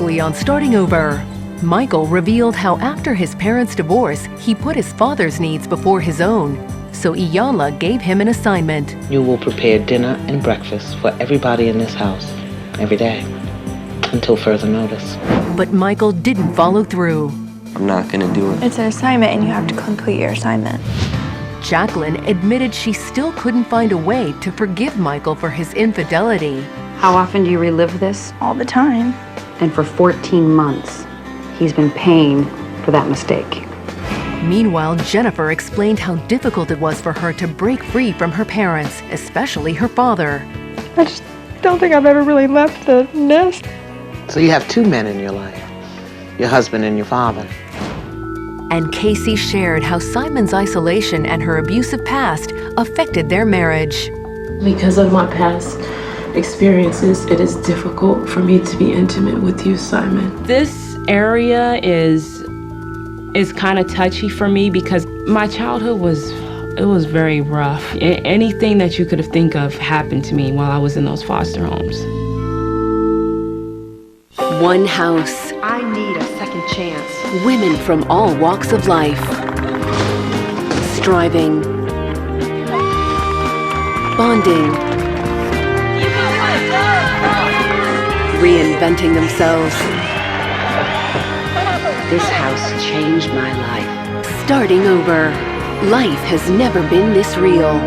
weekly on Starting Over. Michael revealed how after his parents' divorce, he put his father's needs before his own. So Iyanla gave him an assignment. You will prepare dinner and breakfast for everybody in this house every day until further notice. But Michael didn't follow through. I'm not gonna do it. It's an assignment and you have to complete your assignment. Jacqueline admitted she still couldn't find a way to forgive Michael for his infidelity. How often do you relive this? All the time. And for 14 months, he's been paying for that mistake. Meanwhile, Jennifer explained how difficult it was for her to break free from her parents, especially her father. I just don't think I've ever really left the nest. So you have two men in your life, your husband and your father. And Casey shared how Simon's isolation and her abusive past affected their marriage. Because of my past experiences, it is difficult for me to be intimate with you, Simon. This area is kind of touchy for me because my childhood was very rough. Anything that you could have think of happened to me while I was in those foster homes. One house. I need a second chance. Women from all walks of life. Striving. Bonding. Reinventing themselves. This house changed my life. Starting over. Life has never been this real.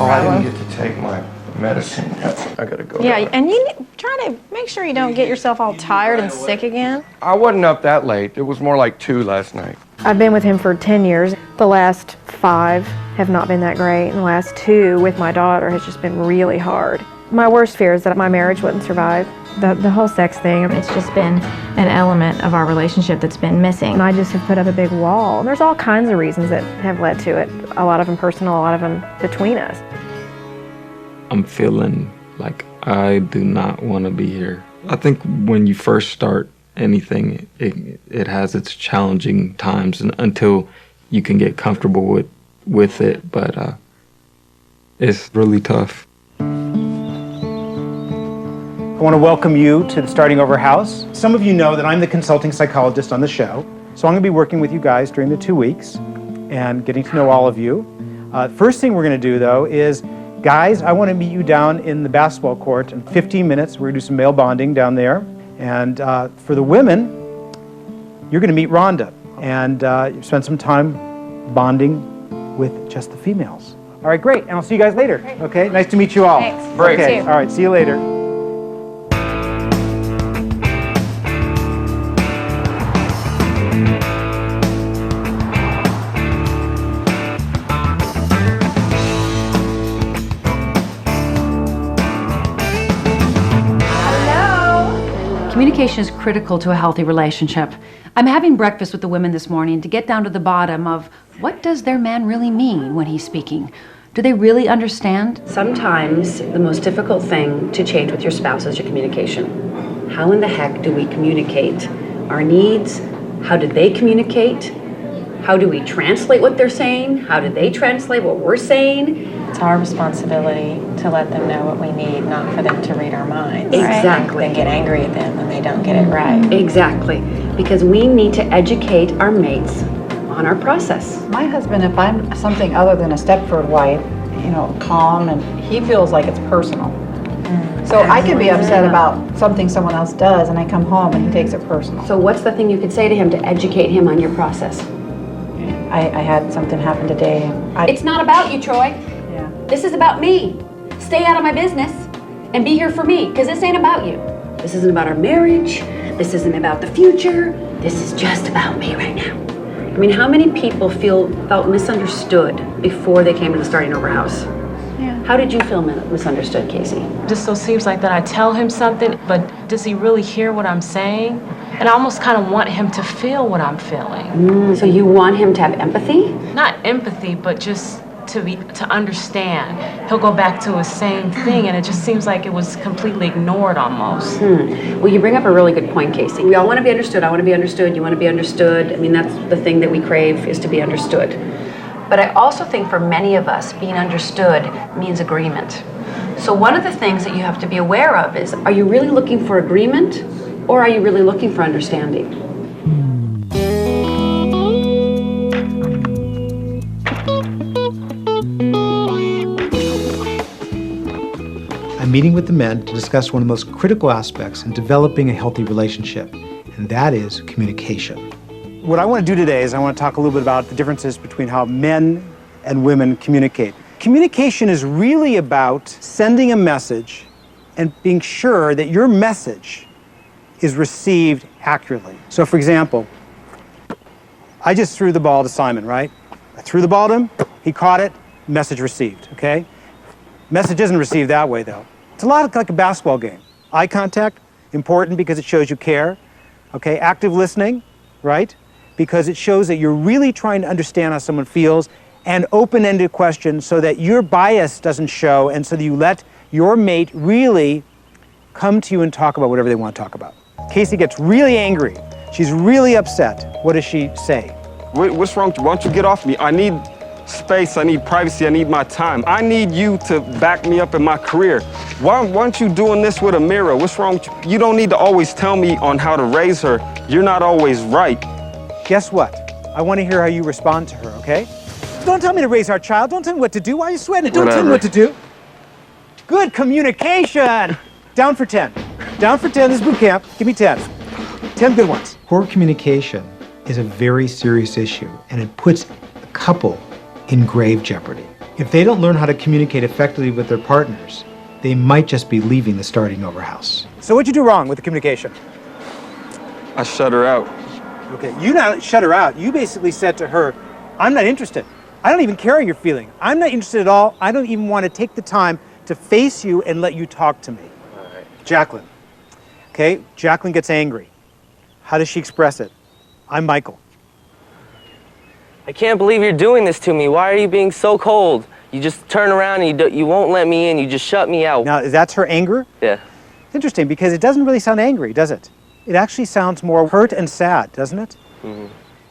I didn't get to take my medicine yet. I gotta go. Yeah, and you try to make sure you don't get yourself all tired and sick again. I wasn't up that late. It was more like 2 last night. I've been with him for 10 years. The last 5 have not been that great, and the last 2 with my daughter has just been really hard. My worst fear is that my marriage wouldn't survive. The whole sex thing, it's just been an element of our relationship that's been missing. And I just have put up a big wall. And there's all kinds of reasons that have led to it. A lot of them personal, a lot of them between us. I'm feeling like I do not want to be here. I think when you first start anything, it has its challenging times until you can get comfortable with it, but it's really tough. I want to welcome you to the Starting Over House. Some of you know that I'm the consulting psychologist on the show, so I'm going to be working with you guys during the 2 weeks and getting to know all of you. First thing we're going to do, though, is guys, I want to meet you down in the basketball court in 15 minutes. We're going to do some male bonding down there. And for the women, you're going to meet Rhonda and spend some time bonding with just the females. All right, great. And I'll see you guys later. Great. Okay, nice to meet you all. Thanks. Great. Okay, all right, see you later. Communication is critical to a healthy relationship. I'm having breakfast with the women this morning to get down to the bottom of what does their man really mean when he's speaking? Do they really understand? Sometimes the most difficult thing to change with your spouse is your communication. How in the heck do we communicate our needs? How do they communicate? How do we translate what they're saying? How do they translate what we're saying? It's our responsibility to let them know what we need, not for them to read our minds. Exactly. They get angry at them when they don't get it right. Exactly. Because we need to educate our mates on our process. My husband, if I'm something other than a Stepford wife, calm, and he feels like it's personal. So I can be upset about something someone else does, and I come home and he takes it personal. So what's the thing you could say to him to educate him on your process? I had something happen today. It's not about you, Troy. Yeah. This is about me. Stay out of my business and be here for me, because this ain't about you. This isn't about our marriage. This isn't about the future. This is just about me right now. I mean, how many people felt misunderstood before they came to the Starting Over House? Yeah. How did you feel misunderstood, Casey? Just so seems like that I tell him something, but does he really hear what I'm saying? And I almost kind of want him to feel what I'm feeling. So you want him to have empathy? Not empathy, but just to understand. He'll go back to his same thing, and it just seems like it was completely ignored almost. Well, you bring up a really good point, Casey. We all want to be understood. I want to be understood. You want to be understood. I mean, that's the thing that we crave, is to be understood. But I also think for many of us, being understood means agreement. So one of the things that you have to be aware of is, are you really looking for agreement, or are you really looking for understanding? I'm meeting with the men to discuss one of the most critical aspects in developing a healthy relationship, and that is communication. What I want to do today is I want to talk a little bit about the differences between how men and women communicate. Communication is really about sending a message and being sure that your message is received accurately. So for example, I just threw the ball to Simon, right? I threw the ball to him, he caught it, message received, okay? Message isn't received that way though. It's a lot like a basketball game. Eye contact, important because it shows you care, okay? Active listening, right? Because it shows that you're really trying to understand how someone feels, and open-ended questions so that your bias doesn't show, and so that you let your mate really come to you and talk about whatever they want to talk about. Casey gets really angry. She's really upset. What does she say? What's wrong with you? Why don't you get off me? I need space, I need privacy, I need my time. I need you to back me up in my career. Why aren't you doing this with Romero? What's wrong with you? You don't need to always tell me on how to raise her. You're not always right. Guess what? I want to hear how you respond to her, okay? Don't tell me to raise our child. Don't tell me what to do. Why are you sweating it? Don't tell me what to do. Good communication. Down for 10. Down for 10. This is boot camp. Give me 10. 10 good ones. Poor communication is a very serious issue, and it puts a couple in grave jeopardy. If they don't learn how to communicate effectively with their partners, they might just be leaving the starting over house. So what'd you do wrong with the communication? I shut her out. Okay, you not shut her out. You basically said to her, I'm not interested. I don't even care how you're feeling. I'm not interested at all. I don't even want to take the time to face you and let you talk to me. All right. Jacqueline. Okay, Jacqueline gets angry. How does she express it? I'm Michael. I can't believe you're doing this to me. Why are you being so cold? You just turn around and you won't let me in. You just shut me out. Now, that's her anger? Yeah. It's interesting because it doesn't really sound angry, does it? It actually sounds more hurt and sad, doesn't it? Mm-hmm.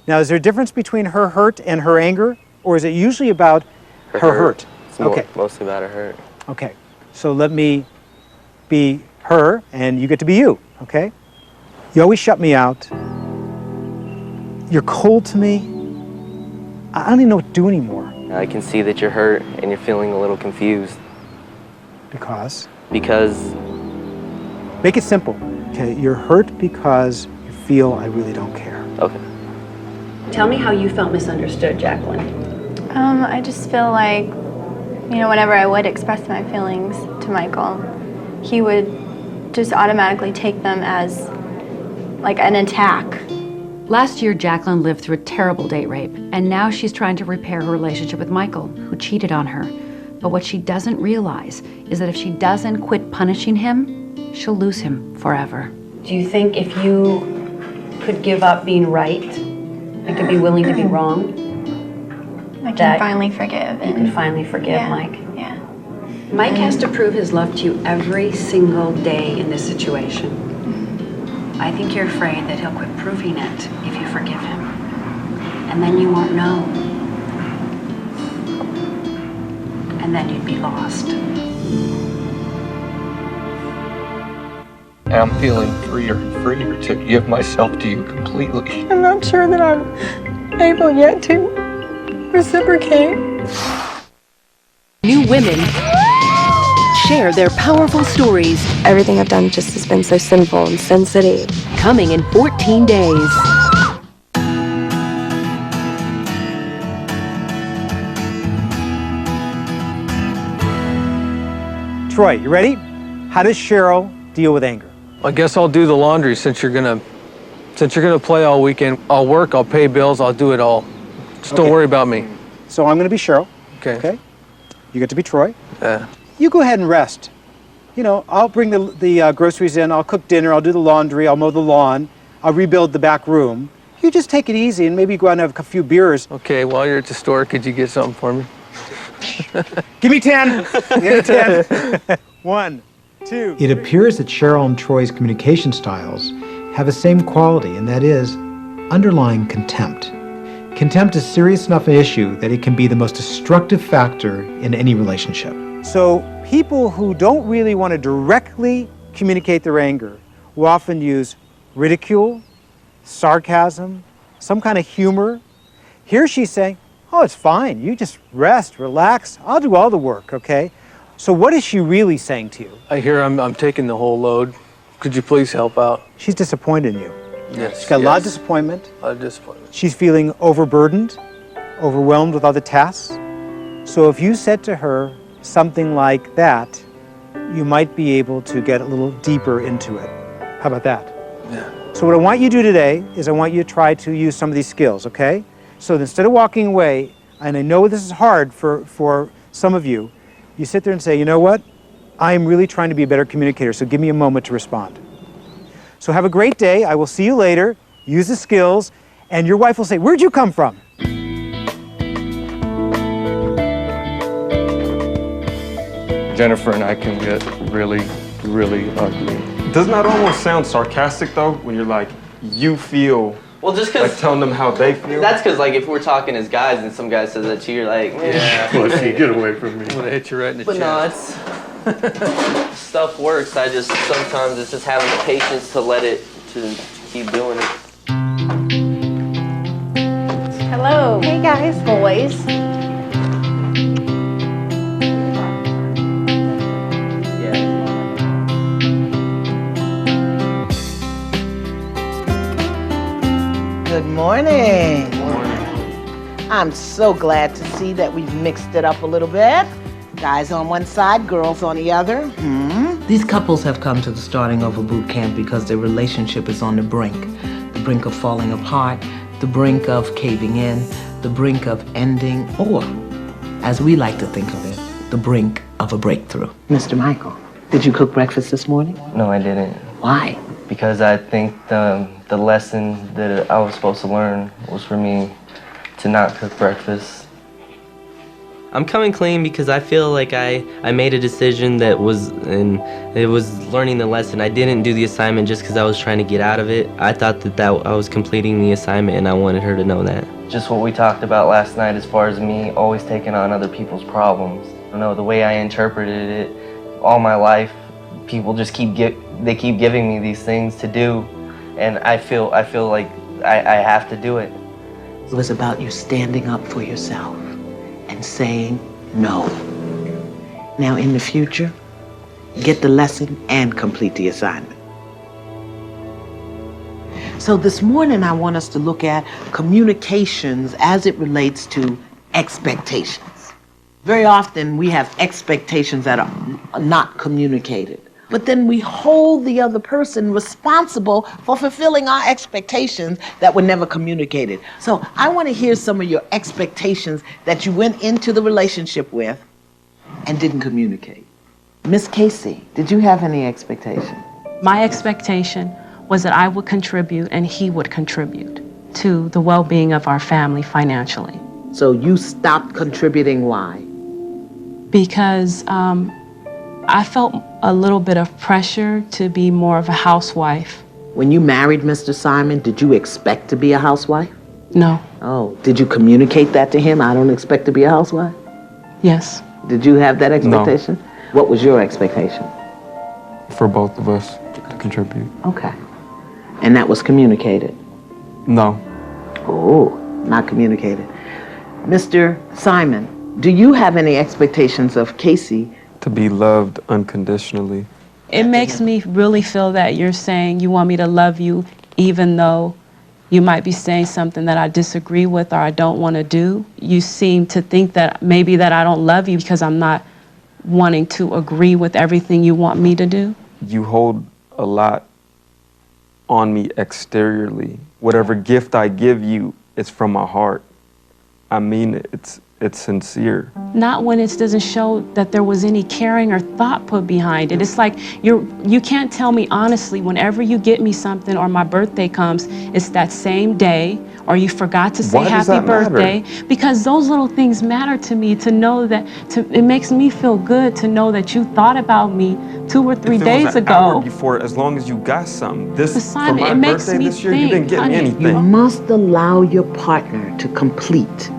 Now, is there a difference between her hurt and her anger? Or is it usually about her hurt? It's mostly about her hurt. Okay, so let me be her and you get to be you, okay? You always shut me out. You're cold to me. I don't even know what to do anymore. I can see that you're hurt and you're feeling a little confused. Because? Because... Make it simple. Okay, you're hurt because you feel I really don't care. Okay. Tell me how you felt misunderstood, Jacqueline. I just feel like, whenever I would express my feelings to Michael, he would just automatically take them as like an attack. Last year, Jacqueline lived through a terrible date rape, and now she's trying to repair her relationship with Michael, who cheated on her. But what she doesn't realize is that if she doesn't quit punishing him, she'll lose him forever. Do you think if you could give up being right and could be willing to be wrong, I can finally forgive? You can finally forgive Mike? Yeah. Mike has to prove his love to you every single day in this situation. I think you're afraid that he'll quit proving it if you forgive him. And then you won't know. And then you'd be lost. I'm feeling freer and freer to give myself to you completely. I'm not sure that I'm able yet to reciprocate. New women share their powerful stories. Everything I've done just has been so sinful and sensitive. Coming in 14 days. Troy, you ready? How does Cheryl deal with anger? I guess I'll do the laundry since you're gonna play all weekend. I'll work, I'll pay bills, I'll do it all. Just don't worry about me. So I'm gonna be Cheryl. Okay. You get to be Troy. Yeah. You go ahead and rest. I'll bring the groceries in, I'll cook dinner, I'll do the laundry, I'll mow the lawn, I'll rebuild the back room. You just take it easy and maybe go out and have a few beers. Okay, while you're at the store, could you get something for me? Give me 10. Give me 10. 1, 2. It appears that Cheryl and Troy's communication styles have the same quality, and that is underlying contempt. Contempt is serious enough an issue that it can be the most destructive factor in any relationship. So people who don't really want to directly communicate their anger will often use ridicule, sarcasm, some kind of humor. Here she's saying, oh, it's fine. You just rest, relax. I'll do all the work, okay? So what is she really saying to you? I hear I'm taking the whole load. Could you please help out? She's disappointed in you. Yes. She's got a lot of disappointment. A lot of disappointment. She's feeling overburdened, overwhelmed with other tasks. So if you said to her something like that, you might be able to get a little deeper into it. How about that? Yeah. So what I want you to do today is I want you to try to use some of these skills, okay? So instead of walking away, and I know this is hard for some of you, you sit there and say, you know what? I am really trying to be a better communicator, so give me a moment to respond. So have a great day. I will see you later. Use the skills, and your wife will say, where'd you come from? Jennifer and I can get really, really ugly. Doesn't that almost sound sarcastic though, when you're like, you feel, well, just cause like telling them how they feel? That's because like if we're talking as guys and some guy says that to you, you're like, yeah, pussy, get away from me. I'm gonna hit you right in the but chest. no, it's stuff works. I just sometimes it's just having the patience to let it to keep doing it. Hello. Hey guys. Boys. Good morning. I'm so glad to see that we've mixed it up a little bit. Guys on one side, girls on the other. These couples have come to the starting over boot camp because their relationship is on the brink of falling apart, the brink of caving in, the brink of ending, or, as we like to think of it, the brink of a breakthrough. Mr. Michael, did you cook breakfast this morning? No, I didn't. Why? Because I think the lesson that I was supposed to learn was for me to not cook breakfast. I'm coming clean because I feel like I made a decision that was, and it was learning the lesson. I didn't do the assignment just because I was trying to get out of it. I thought that I was completing the assignment and I wanted her to know that. Just what we talked about last night as far as me always taking on other people's problems. I know the way I interpreted it all my life, people just keep giving me these things to do, and I feel like I have to do it. It was about you standing up for yourself and saying no. Now in the future, get the lesson and complete the assignment. So this morning I want us to look at communications as it relates to expectations. Very often we have expectations that are not communicated. But then we hold the other person responsible for fulfilling our expectations that were never communicated. So I want to hear some of your expectations that you went into the relationship with and didn't communicate. Miss Casey, did you have any expectation? My expectation was that I would contribute and he would contribute to the well-being of our family financially. So you stopped contributing, why? Because I felt a little bit of pressure to be more of a housewife. When you married Mr. Simon, did you expect to be a housewife? No. Oh, did you communicate that to him? I don't expect to be a housewife? Yes. Did you have that expectation? No. What was your expectation? For both of us to contribute. Okay. And that was communicated? No. Oh, not communicated. Mr. Simon, do you have any expectations of Casey? To be loved unconditionally. It makes me really feel that you're saying you want me to love you even though you might be saying something that I disagree with or I don't want to do. You seem to think that maybe that I don't love you because I'm not wanting to agree with everything you want me to do. You hold a lot on me exteriorly. Whatever gift I give you, it's from my heart. I mean it. it's sincere. Not when it doesn't show that there was any caring or thought put behind it. It's like you can't tell me honestly, whenever you get me something or my birthday comes, it's that same day, or you forgot to say Why does happy that matter? birthday. Because those little things matter to me, to know that, it makes me feel good to know that you thought about me 2 or 3 If it days was an ago. hour before, as long as you got something. This, But for Simon, my it makes birthday me this year, you didn't think, get me honey, anything. You must allow your partner to complete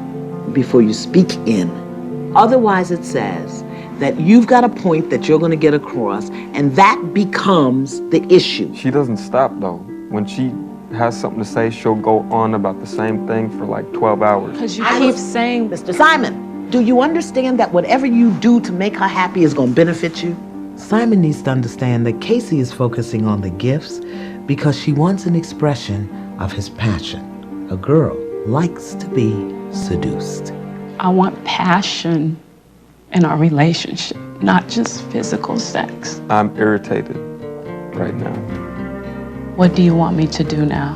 before you speak in. Otherwise, it says that you've got a point that you're going to get across, and that becomes the issue. She doesn't stop, though. When she has something to say, she'll go on about the same thing for like 12 hours. Because you keep saying... Mr. Simon, do you understand that whatever you do to make her happy is going to benefit you? Simon needs to understand that Casey is focusing on the gifts because she wants an expression of his passion. A girl likes to be seduced. I want passion in our relationship, not just physical sex. I'm irritated right now. What do you want me to do now?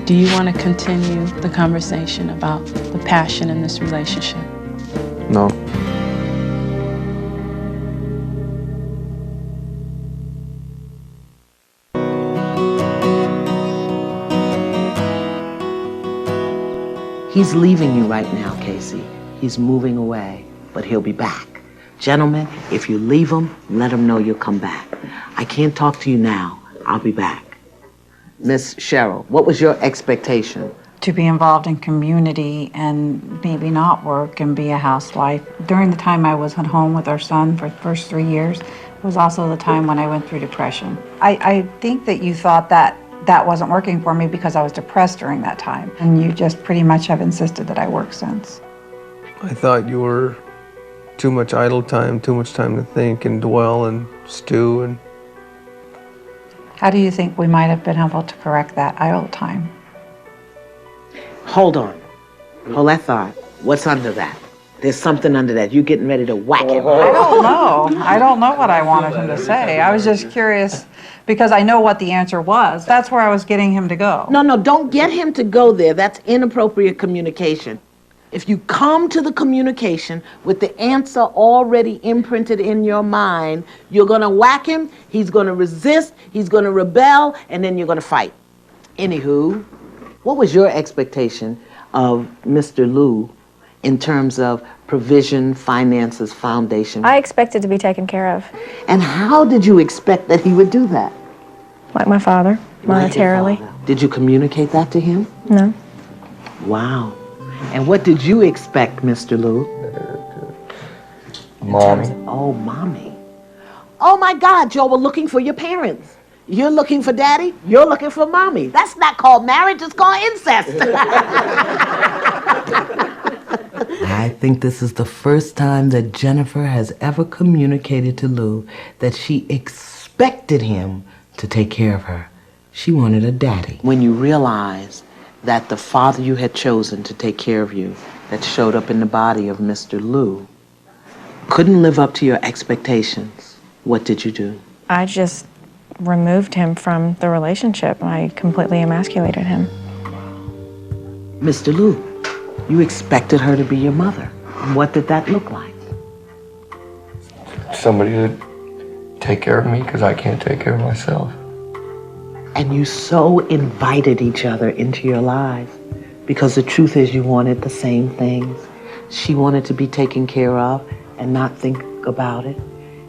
Do you want to continue the conversation about the passion in this relationship? No. He's leaving you right now, Casey. He's moving away, but he'll be back. Gentlemen, if you leave him, let him know you'll come back. I can't talk to you now. I'll be back. Miss Cheryl, what was your expectation? To be involved in community and maybe not work and be a housewife. During the time I was at home with our son for the first 3 years was also the time when I went through depression. I think that you thought that wasn't working for me because I was depressed during that time. And you just pretty much have insisted that I work since. I thought you were too much idle time, too much time to think and dwell and stew. And How do you think we might have been able to correct that idle time? Hold on. Hold that thought. What's under that? There's something under that. You're getting ready to whack him. I don't know. I don't know what I wanted him to say. I was just curious because I know what the answer was. That's where I was getting him to go. No, don't get him to go there. That's inappropriate communication. If you come to the communication with the answer already imprinted in your mind, you're going to whack him, he's going to resist, he's going to rebel, and then you're going to fight. Anywho, what was your expectation of Mr. Lou in terms of provision, finances, foundation? I expected to be taken care of. And how did you expect that he would do that? Like my father, monetarily. Did you communicate that to him? No. Wow. And what did you expect, Mr. Lou? Mommy. Oh, mommy. Oh my God, y'all were looking for your parents. You're looking for daddy, you're looking for mommy. That's not called marriage, it's called incest. I think this is the first time that Jennifer has ever communicated to Lou that she expected him to take care of her. She wanted a daddy. When you realize that the father you had chosen to take care of you, that showed up in the body of Mr. Lou, couldn't live up to your expectations, what did you do? I just removed him from the relationship. I completely emasculated him. Mr. Lou, you expected her to be your mother. What did that look like? Somebody to take care of me because I can't take care of myself. And you so invited each other into your lives because the truth is you wanted the same things. She wanted to be taken care of and not think about it.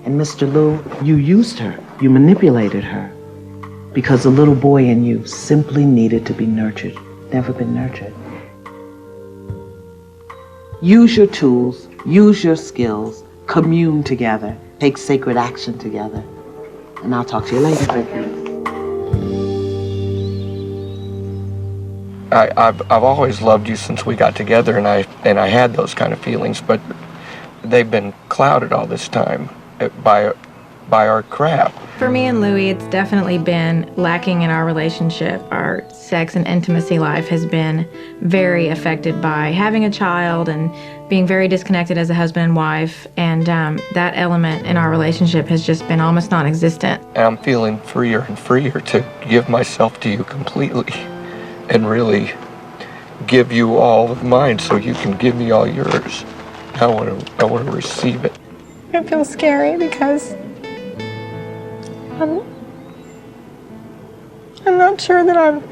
And Mr. Lou, you used her, you manipulated her because the little boy in you simply needed to be nurtured, never been nurtured. Use your tools, use your skills, commune together, take sacred action together. And I'll talk to you later. I've always loved you since we got together, and I had those kind of feelings, but they've been clouded all this time by our crap. For me and Louie, it's definitely been lacking in our relationship. Our sex and intimacy life has been very affected by having a child and being very disconnected as a husband and wife, and that element in our relationship has just been almost non-existent. And I'm feeling freer and freer to give myself to you completely and really give you all of mine so you can give me all yours. I want to receive it. It feels scary because I'm not sure that I'm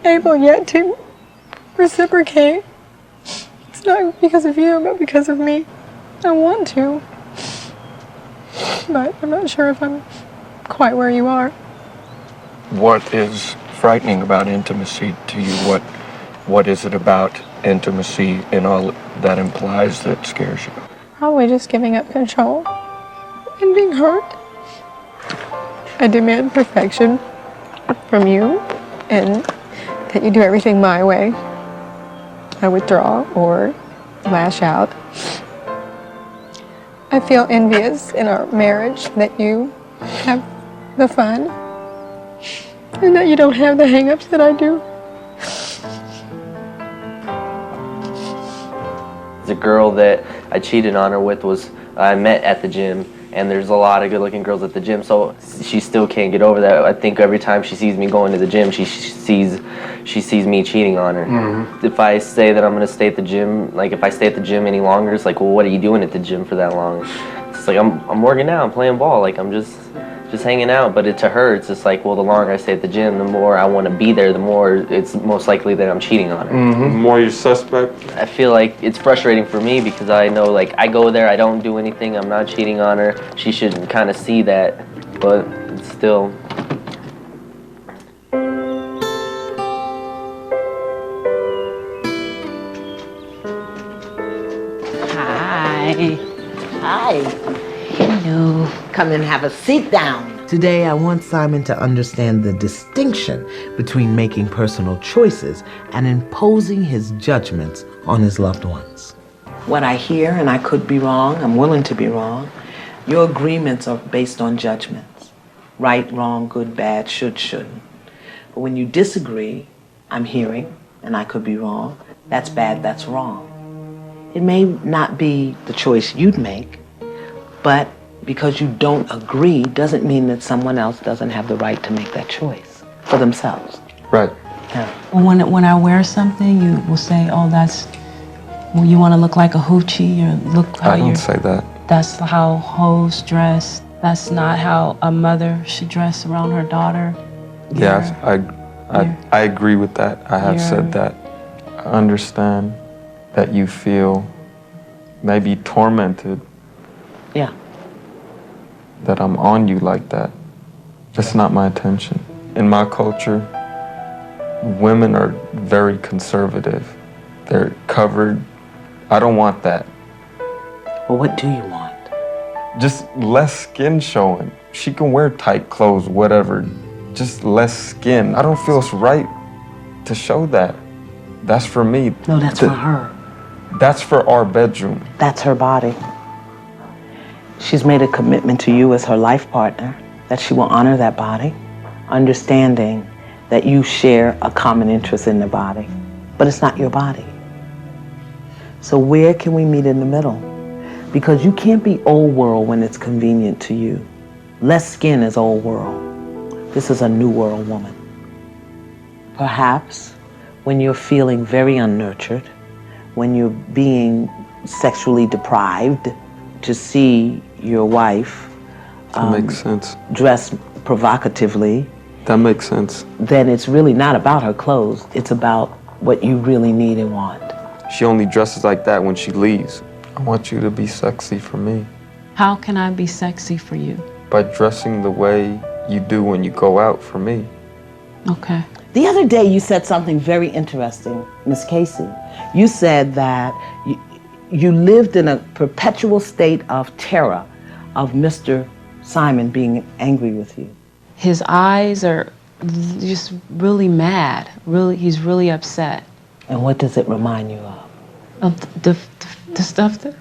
able yet to reciprocate. It's not because of you, but because of me. I want to, but I'm not sure if I'm quite where you are. What is frightening about intimacy to you? What is it about intimacy and all that implies that scares you? Probably just giving up control and being hurt. I demand perfection from you and that you do everything my way. I withdraw or lash out. I feel envious in our marriage that you have the fun and that you don't have the hang-ups that I do. The girl that I cheated on her with I met at the gym, and there's a lot of good-looking girls at the gym, so she still can't get over that. I think every time she sees me going to the gym, she sees me cheating on her. Mm-hmm. If I say that I'm gonna stay at the gym, like if I stay at the gym any longer, it's like, well, what are you doing at the gym for that long? It's like I'm working out, I'm playing ball, like I'm just hanging out. But to her, it's just like, well, the longer I stay at the gym, the more I want to be there, the more it's most likely that I'm cheating on her. Mm-hmm. The more you're suspect. I feel like it's frustrating for me because I know, like, I go there, I don't do anything, I'm not cheating on her. She should kind of see that, but it's still. Hi. Hi. Hello. Come and have a seat down. Today, I want Simon to understand the distinction between making personal choices and imposing his judgments on his loved ones. What I hear, and I could be wrong, I'm willing to be wrong, your agreements are based on judgments. Right, wrong, good, bad, should, shouldn't. But when you disagree, I'm hearing, and I could be wrong, that's bad, that's wrong. It may not be the choice you'd make, but because you don't agree doesn't mean that someone else doesn't have the right to make that choice for themselves. Right. Yeah. When I wear something, you will say, oh, well, you want to look like a hoochie, or look how I don't say that. That's how hoes dress. That's not how a mother should dress around her daughter. Yeah, I agree with that. I have said that. I understand that you feel maybe tormented. Yeah. That I'm on you like that. That's not my intention. In my culture, women are very conservative. They're covered. I don't want that. Well, what do you want? Just less skin showing. She can wear tight clothes, whatever. Just less skin. I don't feel it's right to show that. That's for me. No, that's for her. That's for our bedroom. That's her body. She's made a commitment to you as her life partner, that she will honor that body, understanding that you share a common interest in the body, but it's not your body. So where can we meet in the middle? Because you can't be old world when it's convenient to you. Less skin is old world. This is a new world woman. Perhaps when you're feeling very unnurtured, when you're being sexually deprived, to see your wife That makes sense. dress provocatively, That makes sense. then it's really not about her clothes. It's about what you really need and want. She only dresses like that when she leaves. I want you to be sexy for me. How can I be sexy for you? By dressing the way you do when you go out for me. Okay. The other day you said something very interesting, Miss Casey. You said that you lived in a perpetual state of terror of Mr. Simon being angry with you. His eyes are just really mad. He's really upset. And what does it remind you of? Of the stuff that...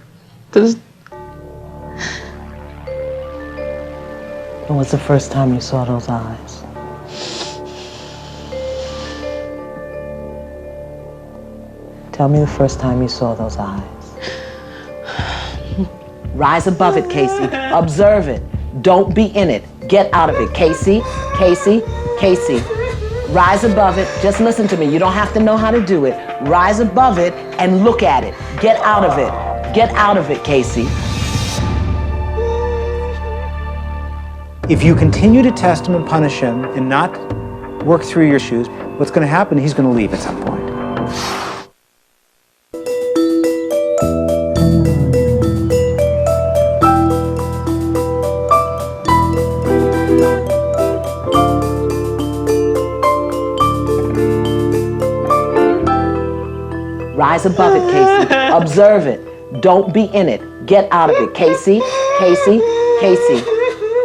When was the first time you saw those eyes? Tell me the first time you saw those eyes. Rise above it, Casey. Observe it. Don't be in it. Get out of it. Casey, Casey, Casey. Rise above it. Just listen to me. You don't have to know how to do it. Rise above it and look at it. Get out of it. Get out of it, Casey. If you continue to test him and punish him and not work through your shoes, what's going to happen? He's going to leave at some point. Rise above it, Casey. Observe it. Don't be in it. Get out of it, Casey. Casey. Casey.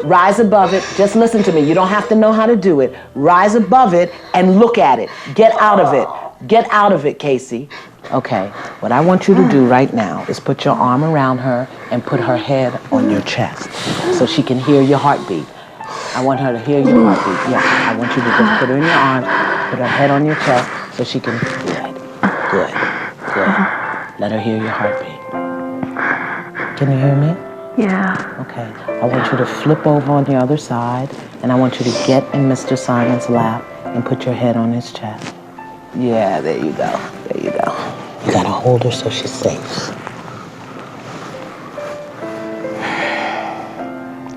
Rise above it. Just listen to me. You don't have to know how to do it. Rise above it and look at it. Get out of it. Get out of it, Casey. Okay, what I want you to do right now is put your arm around her and put her head on your chest so she can hear your heartbeat. I want her to hear your heartbeat. Yeah, I want you to just put her in your arms, put her head on your chest so she can... Good. Let her hear your heartbeat. Can you hear me? Yeah. Okay. I want you to flip over on the other side, and I want you to get in Mr. Simon's lap and put your head on his chest. Yeah, there you go. There you go. You gotta hold her so she's safe.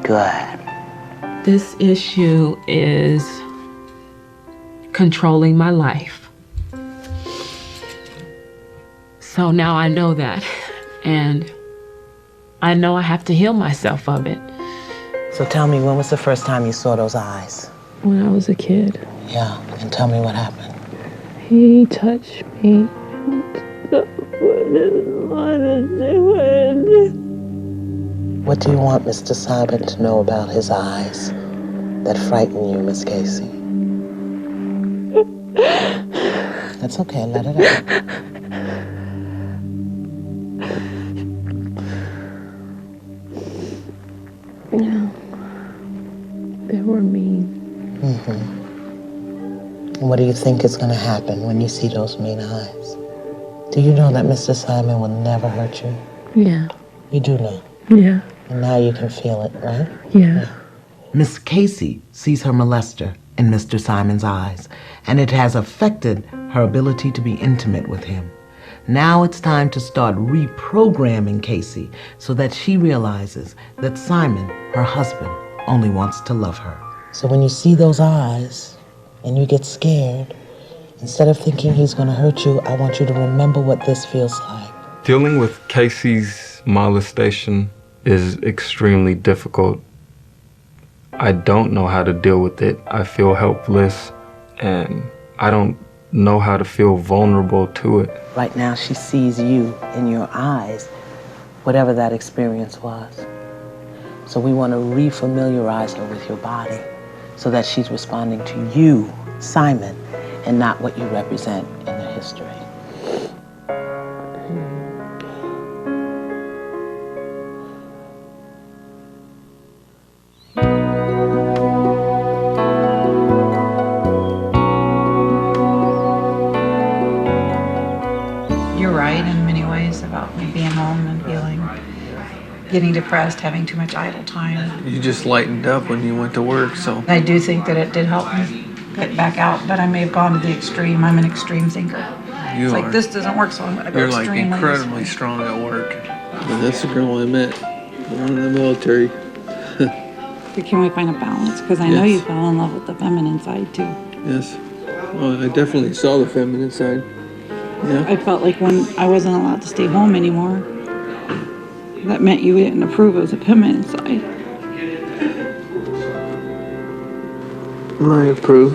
Good. This issue is controlling my life. So now I know that, and I know I have to heal myself of it. So tell me, when was the first time you saw those eyes? When I was a kid, Yeah, and tell me what happened. he touched me. What What do you want Mr. Simon to know about his eyes that frighten you, Miss Casey? That's okay, let it out. Yeah, they were mean. What do you think is going to happen when you see those mean eyes? Do you know that Mr. Simon will never hurt you? Yeah. You do know. Yeah. And now you can feel it, right? Yeah. Miss Casey sees her molester in Mr. Simon's eyes, and it has affected her ability to be intimate with him. Now it's time to start reprogramming Casey so that she realizes that Simon, her husband, only wants to love her. So when you see those eyes and you get scared, instead of thinking he's going to hurt you, I want you to remember what this feels like. Dealing with Casey's molestation is extremely difficult. I don't know how to deal with it. I feel helpless, and I don't know how to feel vulnerable to it. Right now, she sees you in your eyes, whatever that experience was. So we want to refamiliarize her with your body so that she's responding to you, Simon, and not what you represent in the history. You're right in many ways about me being home and getting depressed, having too much idle time. You just lightened up when you went to work, so. I do think that it did help me get back out, but I may have gone to the extreme. I'm an extreme thinker. You It's are. like, this doesn't work, so I'm gonna go You're like extremely. incredibly strong at work. And that's the girl I met. The one in the military. But can we find a balance? Because I know Yes. you fell in love with the feminine side too. Yes. Well, I definitely saw the feminine side. Yeah. I felt like when I wasn't allowed to stay home anymore, that meant you didn't approve of the feminine side. I approve.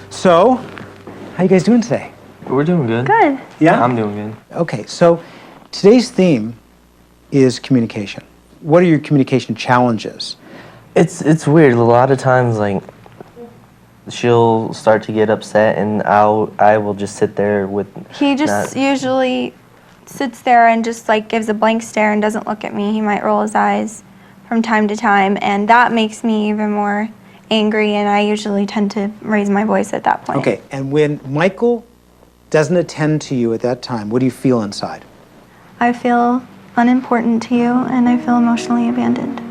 So, how you guys doing today? We're doing good. Good. Yeah? I'm doing good. Okay, so today's theme is communication. What are your communication challenges? It's weird. A lot of times, like, she'll start to get upset, and I will just sit there with. He just usually sits there and just like gives a blank stare and doesn't look at me. He might roll his eyes from time to time, and that makes me even more angry, and I usually tend to raise my voice at that point. Okay, and when Michael doesn't attend to you at that time, what do you feel inside? I feel unimportant to you, and I feel emotionally abandoned.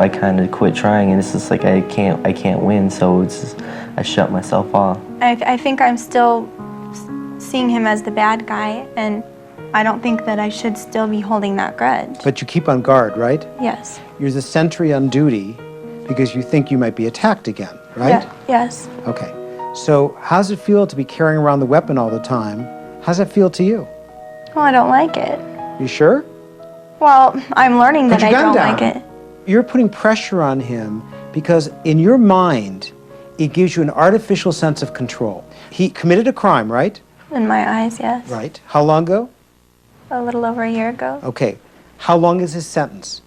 I kind of quit trying, and it's just like I can't win, so it's just, I shut myself off. I think I'm still seeing him as the bad guy, and I don't think that I should still be holding that grudge. But you keep on guard, right? Yes. You're the sentry on duty because you think you might be attacked again, right? Yeah, yes. Okay. So how does it feel to be carrying around the weapon all the time? How's that feel to you? Well, I don't like it. You sure? Well, I'm learning Put that your I gun don't down. like it. You're putting pressure on him because in your mind, it gives you an artificial sense of control. He committed a crime, right? In my eyes, yes. Right. How long ago? A little over a year ago. Okay. How long is his sentence?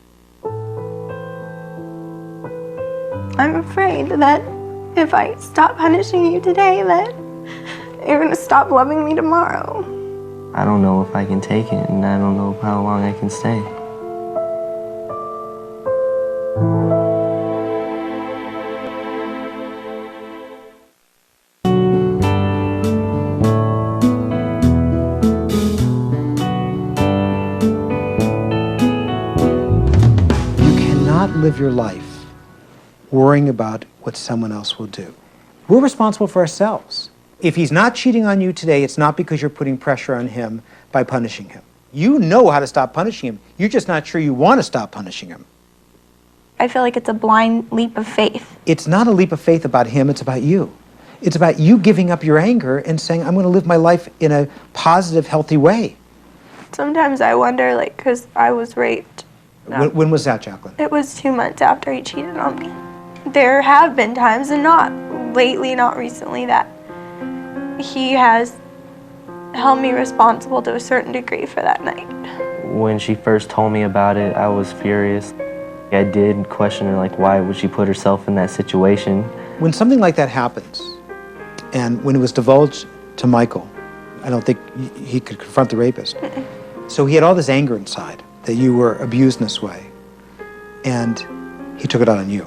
I'm afraid that if I stop punishing you today, that you're gonna stop loving me tomorrow. I don't know if I can take it, and I don't know how long I can stay. Live your life worrying about what someone else will do. We're responsible for ourselves. If he's not cheating on you today, it's not because you're putting pressure on him by punishing him. You know how to stop punishing him. You're just not sure you want to stop punishing him. I feel like it's a blind leap of faith. It's not a leap of faith about him, it's about you. It's about you giving up your anger and saying, I'm going to live my life in a positive, healthy way. Sometimes I wonder, like, because I was raped. When was that, Jacqueline? It was 2 months after he cheated on me. There have been times, and not lately, not recently, that he has held me responsible to a certain degree for that night. When she first told me about it, I was furious. I did question her, like, why would she put herself in that situation? When something like that happens, and when it was divulged to Michael, I don't think he could confront the rapist. So he had all this anger inside that you were abused in this way, and he took it out on you.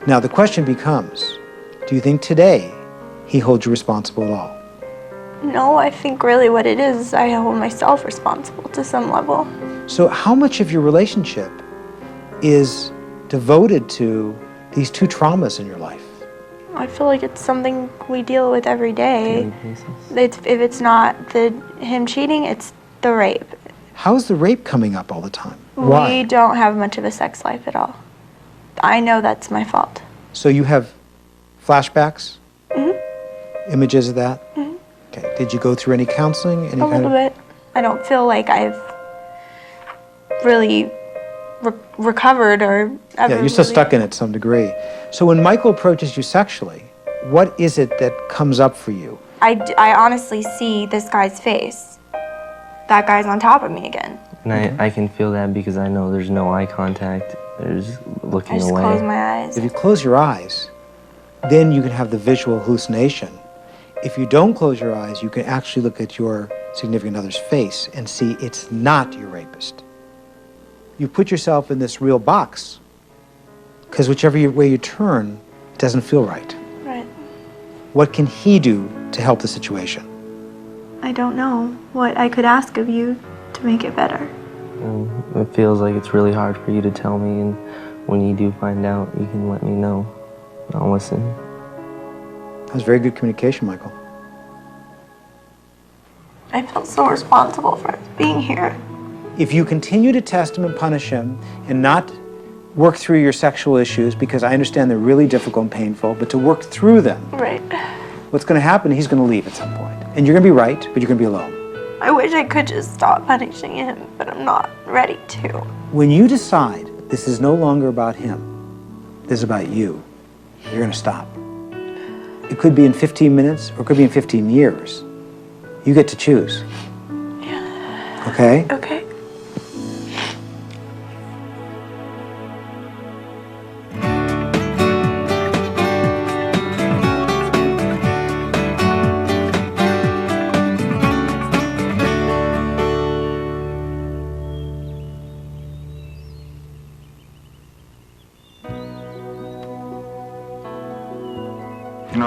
Now the question becomes, do you think today he holds you responsible at all? No, I think really what it is I hold myself responsible to some level. So how much of your relationship is devoted to these two traumas in your life? I feel like it's something we deal with every day. If it's not him cheating, it's the rape. How is the rape coming up all the time? We Why? don't have much of a sex life at all. I know that's my fault. So you have flashbacks? Mm-hmm. Images of that? Mm-hmm. Okay. Did you go through any counseling? Any A little bit. I don't feel like I've really recovered or ever. Yeah, you're still stuck in it to some degree. So when Michael approaches you sexually, what is it that comes up for you? I honestly see this guy's face. That guy's on top of me again. And I can feel that because I know there's no eye contact. There's looking I just away. close my eyes. If you close your eyes, then you can have the visual hallucination. If you don't close your eyes, you can actually look at your significant other's face and see it's not your rapist. You put yourself in this real box because whichever way you turn, it doesn't feel right. Right. What can he do to help the situation? I don't know what I could ask of you to make it better. It feels like it's really hard for you to tell me, and when you do find out, you can let me know. I'll listen. That was very good communication, Michael. I feel so responsible for being here. If you continue to test him and punish him and not work through your sexual issues, because I understand they're really difficult and painful, but to work through them, Right. what's going to happen, he's going to leave at some point. And you're going to be right, but you're going to be alone. I wish I could just stop punishing him, but I'm not ready to. When you decide this is no longer about him, this is about you, you're going to stop. It could be in 15 minutes or it could be in 15 years. You get to choose. Yeah. Okay? Okay.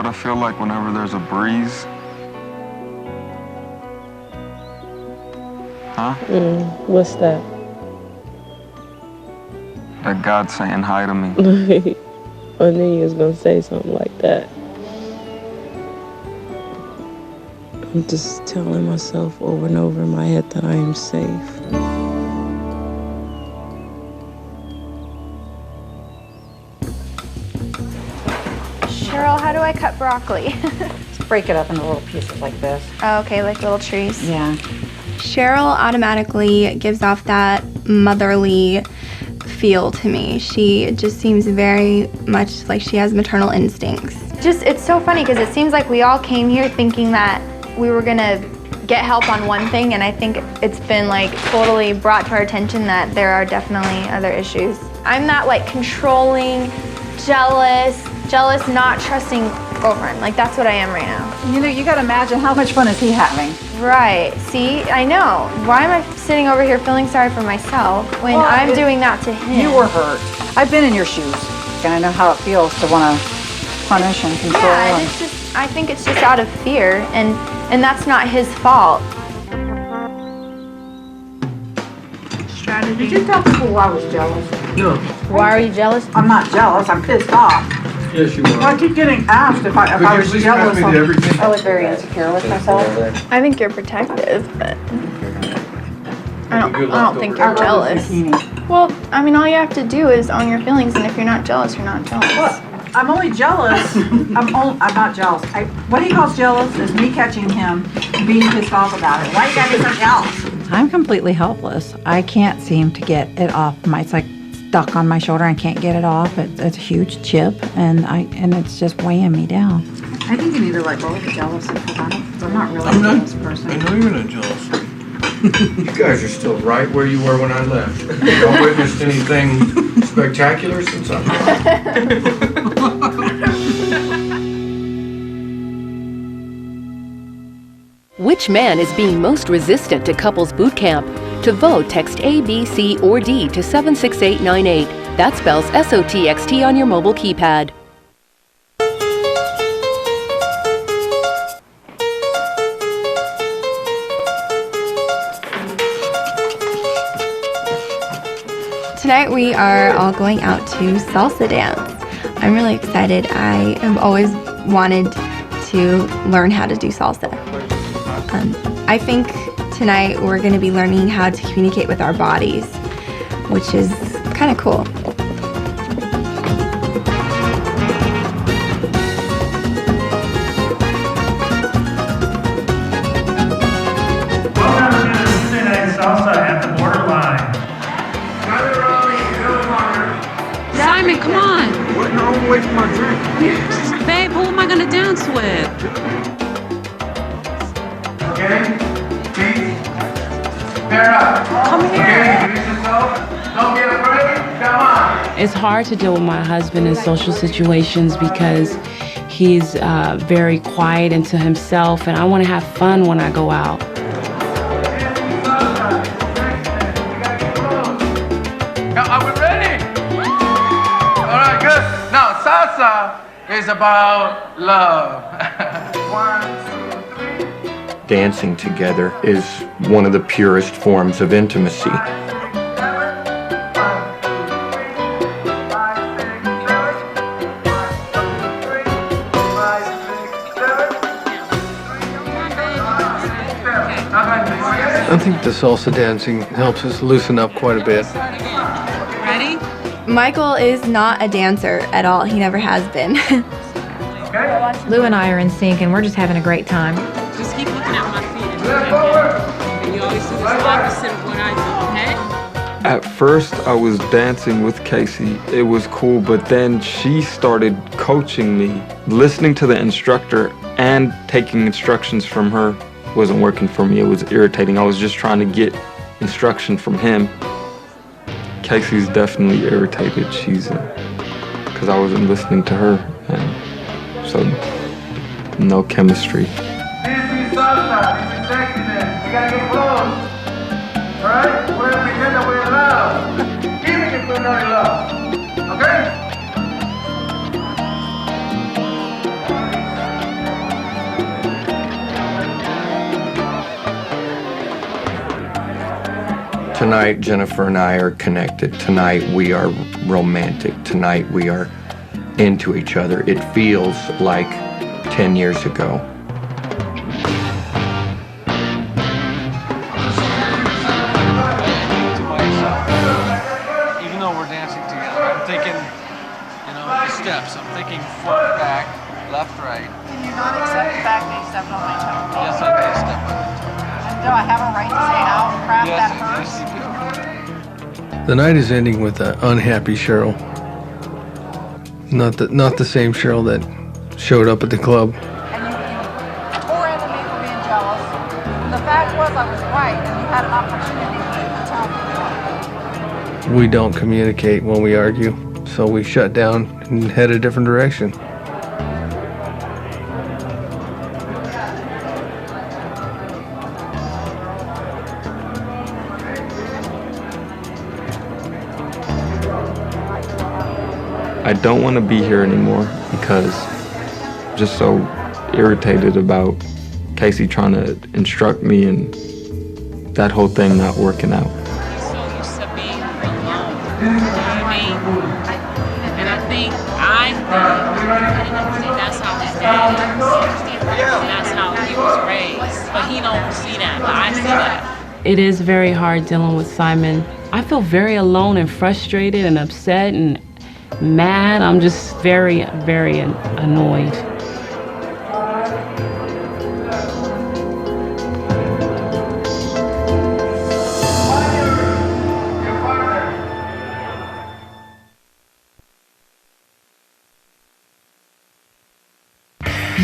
I feel like whenever there's a breeze? Huh? What's that? That God's saying hi to me. I knew you was gonna say something like that. I'm just telling myself over and over in my head that I am safe. Cheryl, how do I cut broccoli? Just break it up into little pieces like this. Oh, okay, like little trees. Yeah. Cheryl automatically gives off that motherly feel to me. She just seems very much like she has maternal instincts. Just, it's so funny because it seems like we all came here thinking that we were gonna get help on one thing, and I think it's been like totally brought to our attention that there are definitely other issues. I'm that like controlling, jealous, not trusting girlfriend. Like that's what I am right now. You know, you gotta imagine how much fun is he having? Right, see, I know. Why am I sitting over here feeling sorry for myself when I'm doing that to him? You were hurt. I've been in your shoes, and I know how it feels to want to punish and control. Yeah, and it's just, I think it's just out of fear, and that's not his fault. Strategy. Did you tell people I was jealous? No. Why are you jealous? I'm not jealous, I'm pissed off. Yes, you Well, I keep getting asked if I was jealous. everything? I was very insecure with myself. I think you're protective, but I don't think you're jealous. Well, I mean, all you have to do is own your feelings, and if you're not jealous, you're not jealous. Well, I'm only jealous. I'm not jealous. What he calls jealous is me catching him being pissed off about it. Why you gotta be so jealous? I'm completely helpless. I can't seem to get it off. It's like stuck on my shoulder. I can't get it off. It's a huge chip, and it's just weighing me down. I think you need to let go of the jealousy because I'm not really a jealous person. I know you're not jealous. You guys are still right where you were when I left. You don't witnessed anything spectacular since I'm gone. Which man is being most resistant to couples boot camp? To vote, text A, B, C, or D to 76898. That spells SOTXT on your mobile keypad. Tonight we are all going out to salsa dance. I'm really excited. I have always wanted to learn how to do salsa. I think tonight we're going to be learning how to communicate with our bodies, which is kind of cool. Welcome to Tuesday Night Salsa at the Borderline. Simon, come on. What? No, I'm waiting for my drink. Babe, who am I going to dance with? Okay? Feet. Pair up. Come here. Okay, release yourself. Don't get afraid. Come on. It's hard to deal with my husband in social situations because he's very quiet and to himself, and I want to have fun when I go out. Are we ready? All right, good. Now, salsa is about love. 1, 2, 3. Dancing together is one of the purest forms of intimacy. I think the salsa dancing helps us loosen up quite a bit. Ready? Michael is not a dancer at all. He never has been. Lou and I are in sync, and we're just having a great time. Just keep looking at my feet and you always do the opposite of what I do, okay? At first, I was dancing with Casey. It was cool, but then she started coaching me. Listening to the instructor and taking instructions from her wasn't working for me. It was irritating. I was just trying to get instruction from him. Casey's definitely irritated. Because I wasn't listening to her, and so no chemistry. This is salsa. This is sexiness. We gotta get close. All right? We're gonna pretend that we're in love, even if we're not in love. Okay? Tonight, Jennifer and I are connected. Tonight, we are romantic. Tonight, we are into each other. It feels like 10 years ago. Even though we're dancing together, I'm thinking, the steps. I'm thinking front, back, left, right. Can you not accept the fact that you stepped on my toe? Yes, I did step on your toe. And do I have a right to say, ow, crap, that hurts? Yes, you do. The night is ending with an unhappy Cheryl. Not the same Cheryl that showed up at the club. And you tore into me for being jealous. The fact was I was right, and you had an opportunity to tell me. We don't communicate when we argue, so we shut down and head a different direction. I don't want to be here anymore because I'm just so irritated about Casey trying to instruct me and that whole thing not working out. He's so used to being alone. You know what I mean? And I think that's how his dad is. And that's how he was raised. But he don't see that, but I see that. It is very hard dealing with Simon. I feel very alone and frustrated and upset and mad. I'm just very, very annoyed.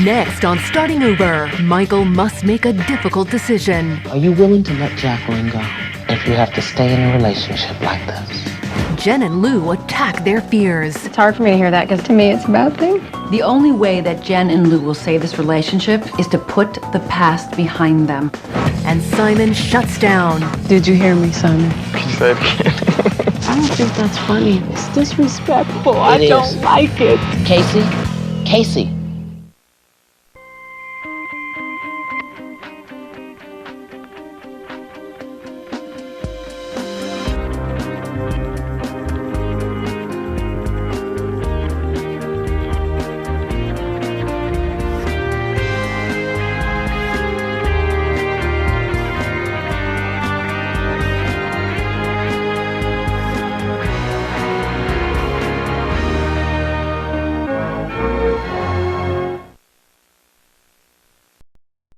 Next on Starting Over, Michael must make a difficult decision. Are you willing to let Jacqueline go if you have to stay in a relationship like this? Jen and Lou attack their fears. It's hard for me to hear that because to me it's a bad thing. The only way that Jen and Lou will save this relationship is to put the past behind them. And Simon shuts down. Did you hear me, Simon? Say it again. I don't think that's funny. It's disrespectful. I It don't is. like it. Casey,